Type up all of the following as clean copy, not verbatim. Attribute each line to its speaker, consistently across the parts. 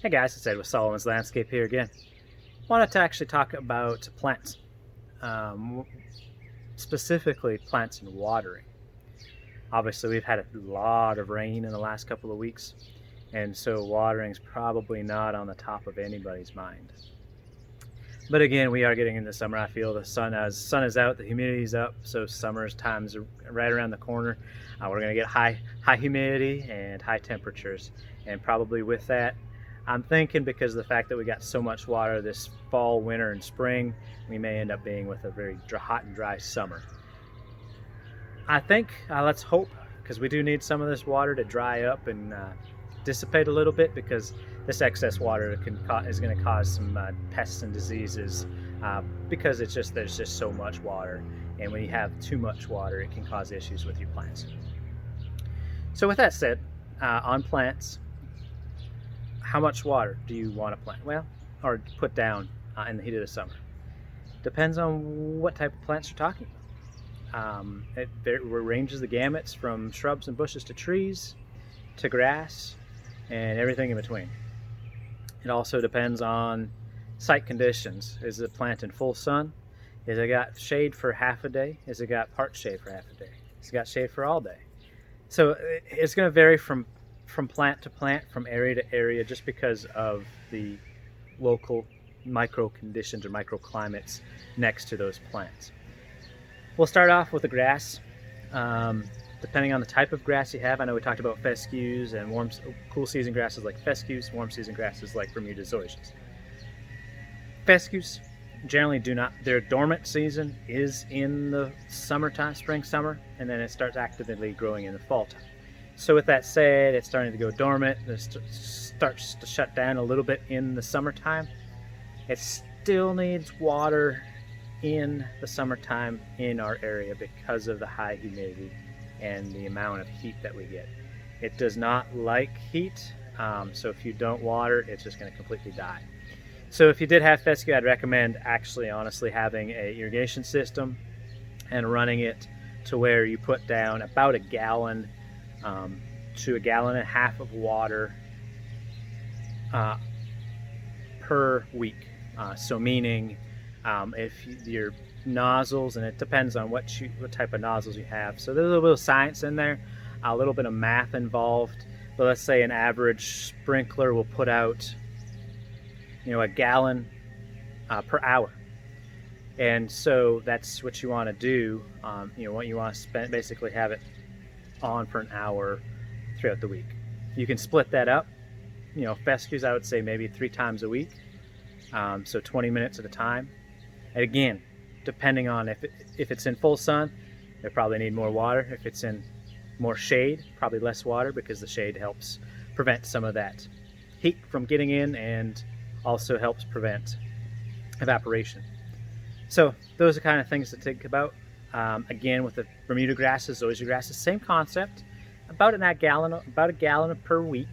Speaker 1: Hey guys, it's Ed with Solomon's Landscape here again. Wanted to actually talk about plants, um, specifically plants and watering. Obviously, we've had a lot of rain in the last couple of weeks, and so watering is probably not on the top of anybody's mind. But again, we are getting into summer. I feel the sun is out, the humidity is up, so summer's time's right around the corner. We're going to get high humidity and high temperatures, and probably with that, I'm thinking because of the fact that we got so much water this fall, winter, and spring, we may end up being with a very hot and dry summer. I think let's hope, because we do need some of this water to dry up and dissipate a little bit, because this excess water is going to cause some pests and diseases because there's just so much water, and when you have too much water, it can cause issues with your plants. So with that said, on plants, how much water do you want to plant? Well, or put down in the heat of the summer. Depends on what type of plants you're talking about. It ranges the gamuts from shrubs and bushes to trees to grass and everything in between. It also depends on site conditions. Is the plant in full sun? Is it got shade for half a day? Is it got part shade for half a day? Is it got shade for all day? So it's going to vary from plant to plant, from area to area, just because of the local micro conditions or microclimates next to those plants. We'll start off with the grass. Depending on the type of grass you have, I know we talked about fescues and cool season grasses like fescues, warm season grasses like Bermuda zoysias. Fescues generally their dormant season is in the summertime, spring, summer, and then it starts actively growing in the fall time. So with that said, it's starting to go dormant. It starts to shut down a little bit in the summertime. It still needs water in the summertime in our area because of the high humidity and the amount of heat that we get. It does not like heat, so if you don't water, it's just going to completely die. So if you did have fescue, I'd recommend honestly having an irrigation system and running it to where you put down about a gallon to a gallon and a half of water per week. So meaning if your nozzles, and it depends on what type of nozzles you have. So there's a little bit of science in there, a little bit of math involved. But let's say an average sprinkler will put out, a gallon per hour. And so that's what you want to do. What you want to basically have it on for an hour throughout the week. You can split that up. Fescues, I would say maybe 3 times a week. So 20 minutes at a time. And again, depending on if it's in full sun, they probably need more water. If it's in more shade, probably less water, because the shade helps prevent some of that heat from getting in and also helps prevent evaporation. So those are kind of things to think about. Again, with the Bermuda grasses, zoysia grasses, same concept. About a gallon per week.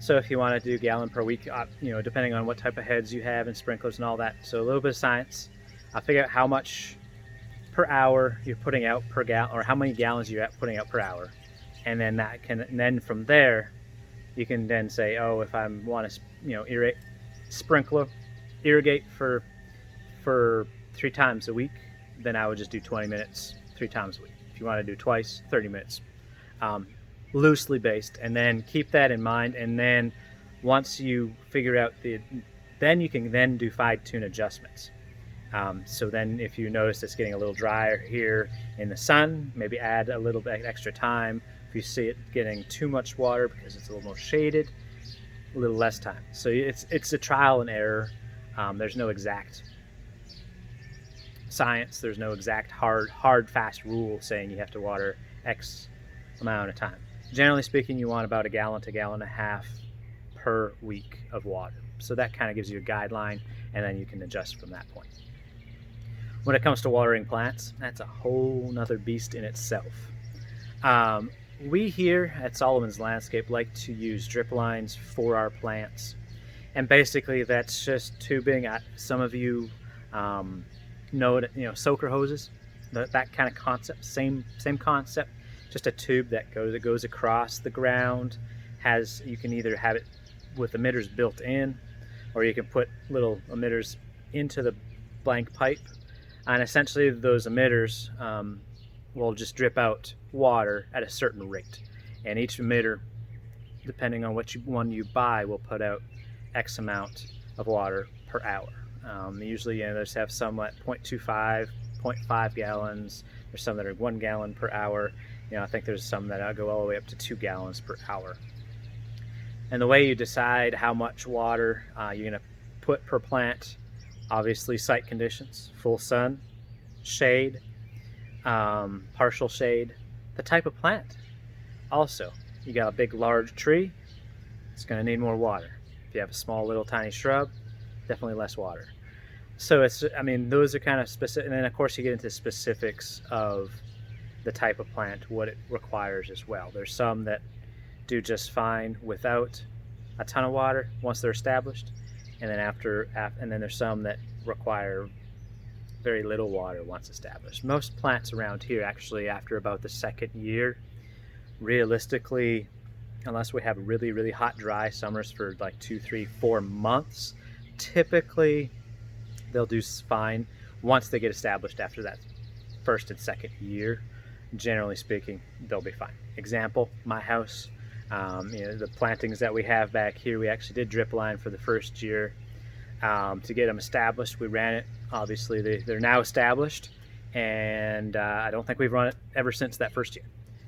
Speaker 1: So if you want to do a gallon per week, depending on what type of heads you have and sprinklers and all that. So a little bit of science. Figure out how much per hour you're putting out per gallon, or how many gallons you're putting out per hour, and then from there, you can then say, oh, if I want to, irrigate for 3 times a week, then I would just do 20 minutes 3 times a week. If you want to do twice, 30 minutes, loosely based, and then keep that in mind. And then once you figure out then you can then do fine-tune adjustments. So then if you notice it's getting a little drier here in the sun, maybe add a little bit extra time. If you see it getting too much water because it's a little more shaded, a little less time. So it's a trial and error. There's no exact science. There's no exact hard fast rule saying you have to water X amount of time. Generally speaking, you want about a gallon to gallon and a half per week of water. So that kind of gives you a guideline, and then you can adjust from that point. When it comes to watering plants, that's a whole nother beast in itself. We here at Solomon's Landscape like to use drip lines for our plants. And basically that's just tubing. Some of you know soaker hoses, that kind of concept, same concept, just a tube that goes across the ground. You can either have it with emitters built in, or you can put little emitters into the blank pipe, and essentially those emitters will just drip out water at a certain rate, and each emitter, depending on which one you buy, will put out X amount of water per hour. Usually, they just have some at 0.25, 0.5 gallons. There's some that are 1 gallon per hour. I think there's some that go all the way up to 2 gallons per hour. And the way you decide how much water you're going to put per plant, obviously site conditions, full sun, shade, partial shade, the type of plant. Also, you got a big large tree, it's going to need more water. If you have a small little tiny shrub, definitely less water. So those are kind of specific, and then of course you get into specifics of the type of plant, what it requires as well. There's some that do just fine without a ton of water once they're established, and then there's some that require very little water once established. Most plants around here, actually, after about the second year, realistically, unless we have really, really hot, dry summers for like 2, 3, 4 months, typically they'll do fine once they get established after that first and second year. Generally speaking, they'll be fine. Example, my house, the plantings that we have back here, we actually did drip line for the first year to get them established. We ran it. Obviously, they're now established, and I don't think we've run it ever since that first year.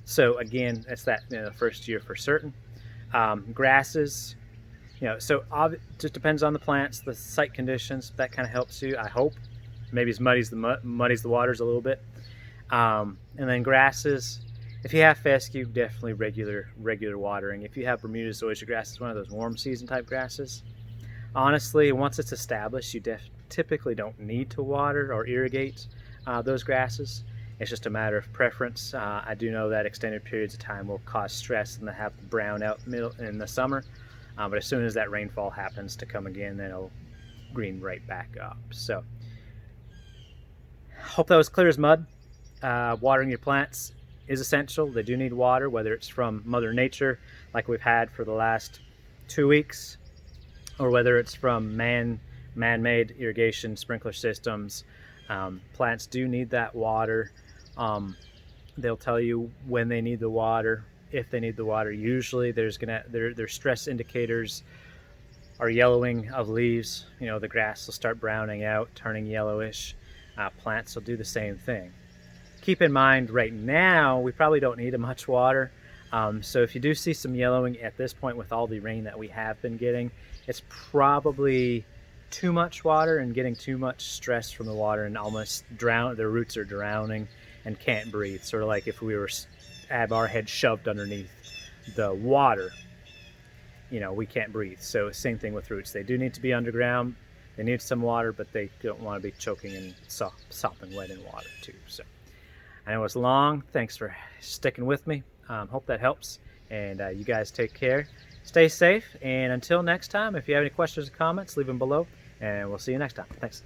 Speaker 1: So again, it's that the first year for certain. Grasses, so it just depends on the plants, the site conditions. That kind of helps you, I hope. Maybe it muddies the waters a little bit. And then grasses, if you have fescue, definitely regular watering. If you have Bermuda zoysia grass, it's one of those warm season type grasses. Honestly, once it's established, you typically don't need to water or irrigate those grasses. It's just a matter of preference. I do know that extended periods of time will cause stress and they have to brown out in the summer. But as soon as that rainfall happens to come again, then it'll green right back up. So, hope that was clear as mud. Watering your plants is essential. They do need water, whether it's from Mother Nature, like we've had for the last 2 weeks, or whether it's from man-made irrigation sprinkler systems. Plants do need that water. They'll tell you when they need the water, if they need the water. Usually their stress indicators are yellowing of leaves. The grass will start browning out, turning yellowish. Plants will do the same thing. Keep in mind, right now we probably don't need much water. So if you do see some yellowing at this point with all the rain that we have been getting, it's probably too much water and getting too much stress from the water, and almost their roots are drowning and can't breathe. Sort of like if we were have our head shoved underneath the water, we can't breathe. So same thing with roots. They do need to be underground. They need some water, but they don't want to be choking and sopping wet in water too. So I know it's long. Thanks for sticking with me. Hope that helps. And you guys take care. Stay safe. And until next time, if you have any questions or comments, leave them below. And we'll see you next time. Thanks.